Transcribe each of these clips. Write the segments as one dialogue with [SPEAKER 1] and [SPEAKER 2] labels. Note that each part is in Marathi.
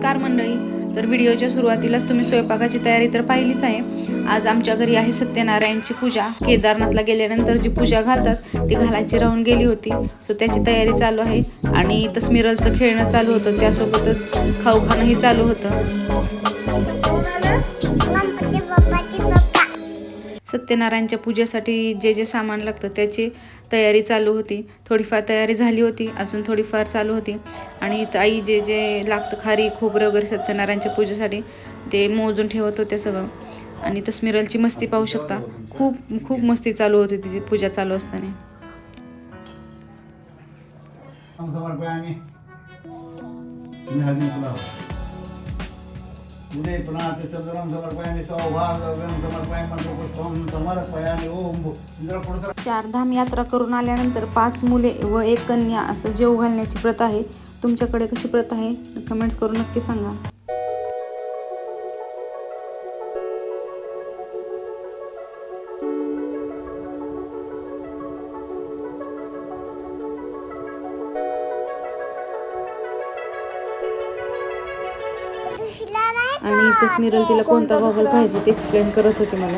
[SPEAKER 1] नमस्कार मंडळी. तर व्हिडिओच्या सुरुवातीलाच तुम्ही स्वयंपाकाची तयारी तर पाहिलीच आहे. आज आमच्या घरी आहे सत्यनारायणची पूजा. केदारनाथला गेल्यानंतर जी पूजा घालतात ती घालायची राहून गेली होती. सो त्याची तयारी चालू आहे आणि तस्मिरलचं खेळणं चालू होतं, त्यासोबतच खाऊ खाणंही चालू होतं. सत्यनारायणच्या पूजेसाठी जे जे सामान लागतं त्याची तयारी चालू होती. थोडीफार तयारी झाली होती, अजून थोडीफार चालू होती. आणि आई जे जे लागतं खारी खोबरं वगैरे सत्यनारायणच्या पूजेसाठी ते मोजून ठेवत होते सगळं. आणि तस्मिरलची मस्ती पाहू शकता, खूप खूप मस्ती चालू होती तिची पूजा चालू असताना. चारधाम यात्रा करून आल्यानंतर 5 मुले व 1 कन्या असं जेव घालण्याची प्रथा आहे. तुमच्याकडे कशी प्रथा आहे कमेंट्स करून नक्की सांगा. आणि तस्मिरल तिला कोणता गॉगल पाहिजे ते एक्सप्लेन करत होते मला.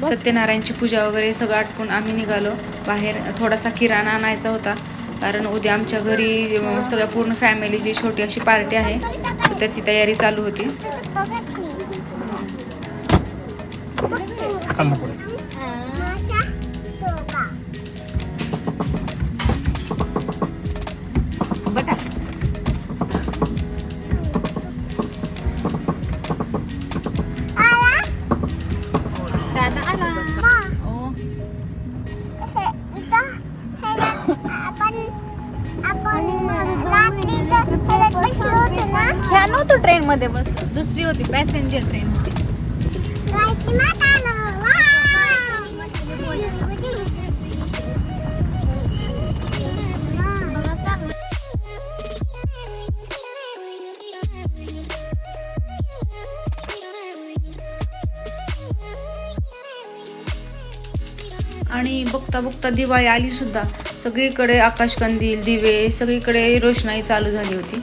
[SPEAKER 1] सत्यनारायणची पूजा वगैरे सगळं आटपून आम्ही निघालो बाहेर. थोडासा किराणा आणायचा होता, कारण उद्या आमच्या घरी सगळ्या पूर्ण फॅमिलीची छोटी अशी पार्टी आहे, तर त्याची तयारी चालू होती. ह्या नव्हतं ट्रेन मध्ये बसलो, दुसरी होती पॅसेंजर ट्रेन होती. आणि बघता बघता दिवाळी आली सुद्धा. सगळीकडे आकाशकंदील, दिवे, सगळीकडे रोषणाई चालू झाली होती.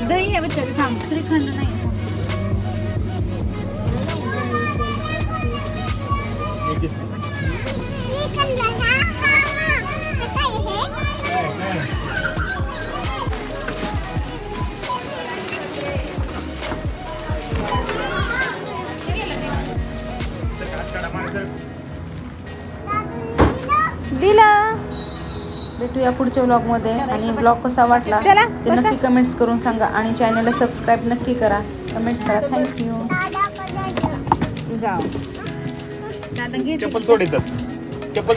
[SPEAKER 1] दही आहे बच्चा, थांब, श्रीखंड नाही. दिला. भेटूया पुढच्या व्लॉगमध्ये. आणि व्लॉग कसा वाटला ते नक्की कमेंट्स करून सांगा. आणि चॅनलला सबस्क्राईब नक्की करा, कमेंट्स करा. थँक्यू. जाऊ दादा घे चप्पल.